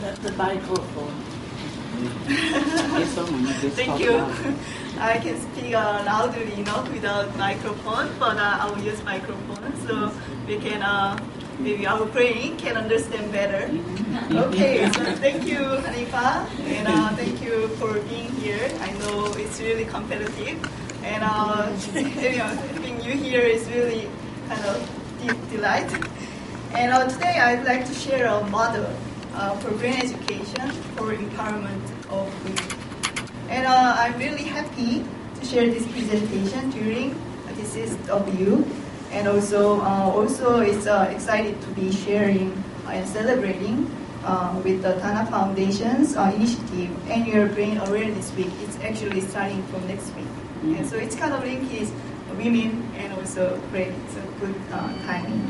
The microphone. Thank you. I can speak loudly enough without microphone, but I will use microphone so we can maybe our brain can understand better. Okay, so thank you, Hanifa, and thank you for being here. I know it's really competitive, and having you here is really kind of deep delight. And today I'd like to share a model for brain education for empowerment of women. And I'm really happy to share this presentation during this SSW. And also it's excited to be sharing and celebrating with the Dana Foundation's initiative, Annual Brain Awareness Week. It's actually starting from next week. Mm-hmm. And so it's kind of linked is women and also brain. It's a good timing.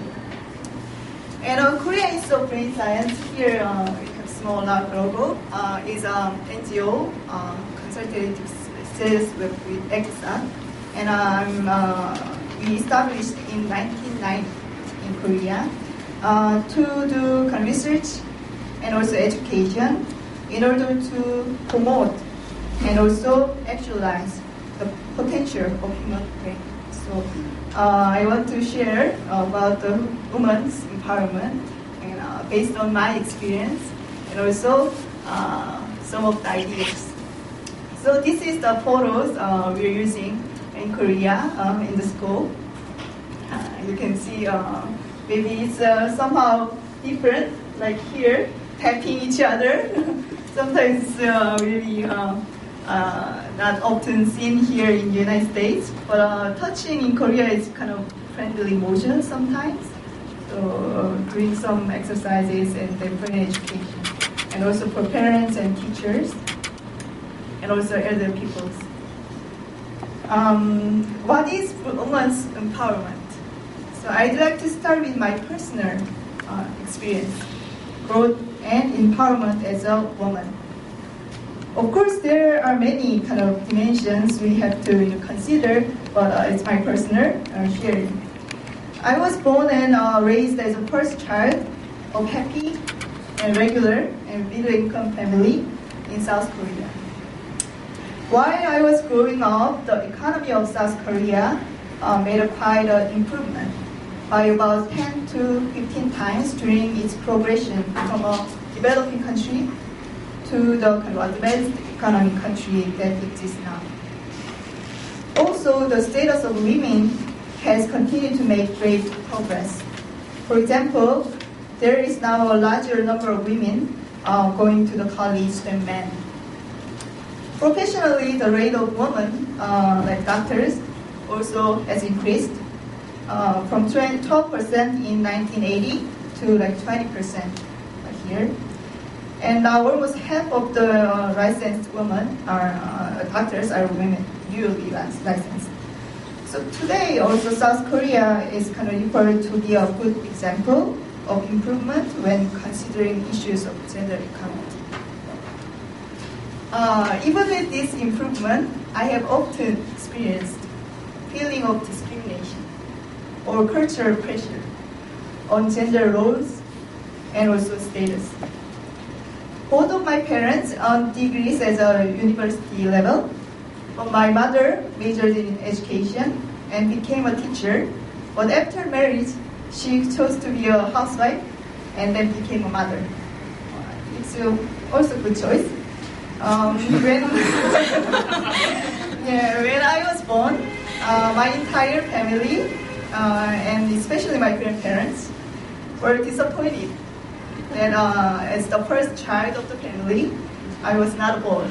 And Korea Institute of Brain Science, here we have small logo, is an NGO consultative status with EXA. And we established in 1990 in Korea to do kind of research and also education in order to promote and also actualize the potential of human brain. So I want to share about the women's empowerment and based on my experience and also some of the ideas. So this is the photos we're using in Korea in the school. You can see maybe it's somehow different, like here, tapping each other. Sometimes it's really not often seen here in the United States, but touching in Korea is kind of friendly motion sometimes. So doing some exercises and then brain education, and also for parents and teachers, and also elder peoples. What is women's empowerment? So I'd like to start with my personal experience, growth and empowerment as a woman. Of course, there are many kind of dimensions we have to consider, but it's my personal sharing. I was born and raised as a first child of happy and regular and middle-income family in South Korea. While I was growing up, the economy of South Korea made quite an improvement by about 10 to 15 times during its progression from a developing country to the kind of advanced economic country that exists now. Also, the status of women has continued to make great progress. For example, there is now a larger number of women going to the college than men. Professionally, the rate of women, like doctors, also has increased from 12% in 1980 to like 20% here. And almost half of the licensed women are doctors are women, newly licensed. So today, also South Korea is kind of referred to be a good example of improvement when considering issues of gender equality. Even with this improvement, I have often experienced feeling of discrimination or cultural pressure on gender roles and also status. Both of my parents earned degrees at a university level, but my mother majored in education and became a teacher, but after marriage, she chose to be a housewife and then became a mother. It's also a good choice. When I was born, my entire family, and especially my grandparents, were disappointed that as the first child of the family, I was not born.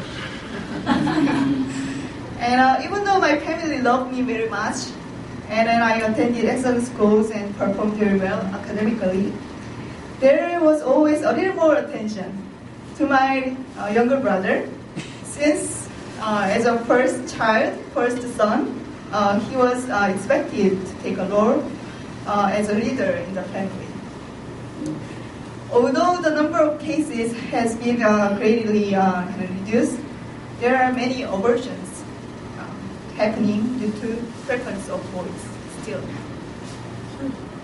And even though my family loved me very much, and then I attended excellent schools and performed very well academically, there was always a little more attention to my younger brother, since as a first child, first son, he was expected to take a role as a leader in the family. Although the number of cases has been greatly reduced, there are many abortions happening due to preference of boys still.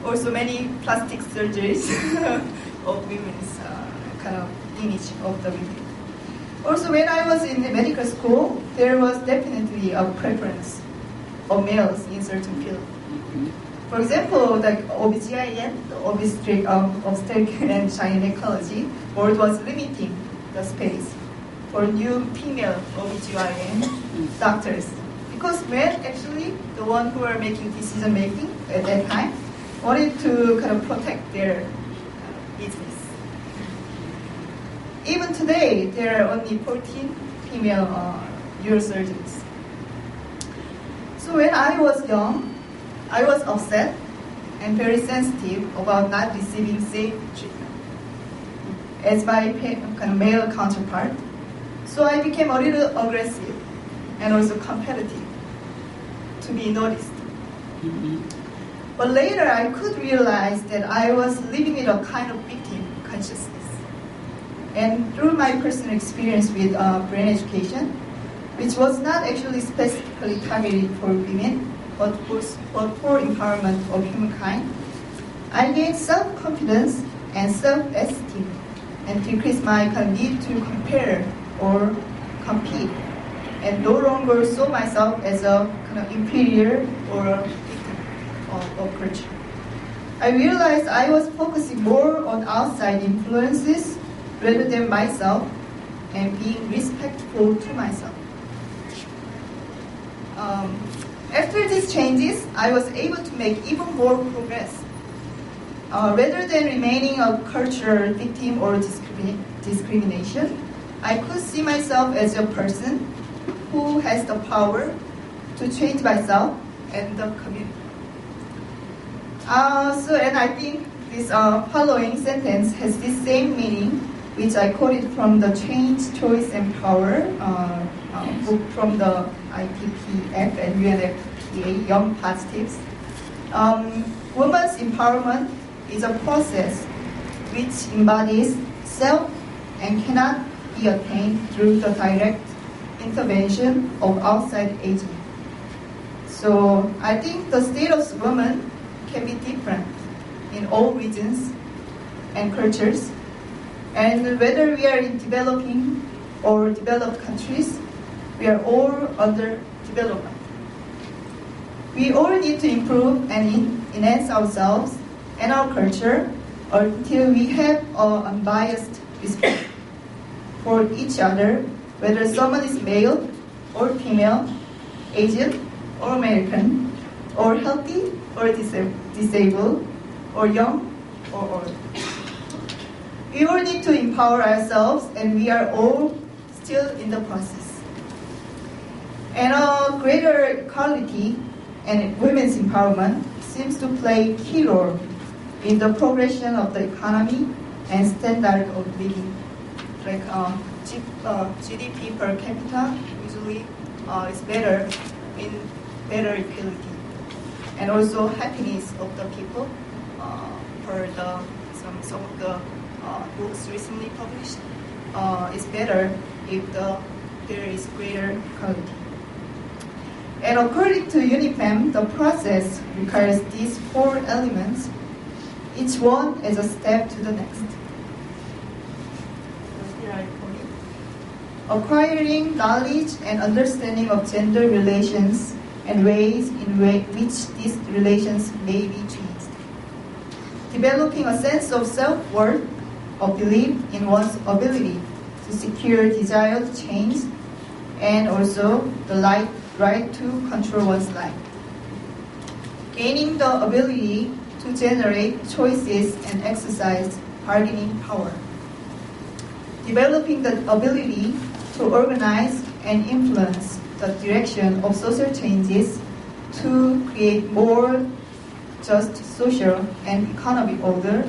Also many plastic surgeries of women's kind of image of the women. Also, when I was in the medical school, there was definitely a preference of males in certain fields. For example, like OBGYN, obstetric and gynecology, board was limiting the space for new female OBGYN doctors. Because men, actually, the one who are making decision making at that time, wanted to kind of protect their business. Even today, there are only 14 female neurosurgeons. So when I was young, I was upset and very sensitive about not receiving safe treatment as my kind of male counterpart. So I became a little aggressive and also competitive to be noticed. But later I could realize that I was living with a kind of victim consciousness. And through my personal experience with brain education, which was not actually specifically targeted for women, but for empowerment of humankind, I gained self-confidence and self-esteem and decreased my kind of need to compare or compete, and no longer saw myself as a kind of inferior or a victim of culture. I realized I was focusing more on outside influences rather than myself and being respectful to myself. After these changes, I was able to make even more progress. Rather than remaining a cultural victim or discrimination, I could see myself as a person who has the power to change myself and the community. And I think this following sentence has the same meaning, which I quoted from the Change, Choice, and Power book from the ITPF and UNFPA, Young Positives. Women's empowerment is a process which embodies self and cannot be attained through the direct intervention of outside agent. So I think the status of women can be different in all regions and cultures, and whether we are in developing or developed countries, we are all under development. We all need to improve and enhance ourselves and our culture until we have an unbiased respect for each other, whether someone is male or female, Asian or American, or healthy or disabled, or young or old. We all need to empower ourselves, and we are all still in the process. And a greater equality and women's empowerment seems to play a key role in the progression of the economy and standard of living. Like GDP per capita usually is better in better equality, and also happiness of the people. Per some of the books recently published, is better if there is greater equality. And according to UNIFEM, the process requires these 4 elements, each one as a step to the next. Acquiring knowledge and understanding of gender relations and ways in which these relations may be changed. Developing a sense of self-worth, of belief in one's ability to secure desired change, and also the right to control one's life. Gaining the ability to generate choices and exercise bargaining power. Developing the ability to organize and influence the direction of social changes to create more just social and economic order,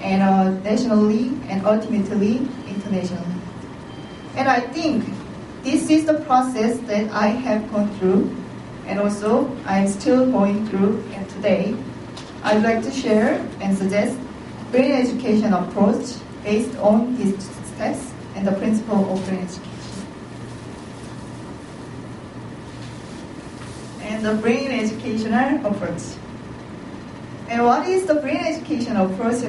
and nationally and ultimately internationally. And I think this is the process that I have gone through, and also I'm still going through, and today I'd like to share and suggest brain education approach based on these steps and the principle of brain education. And the brain educational approach. And what is the brain education approach?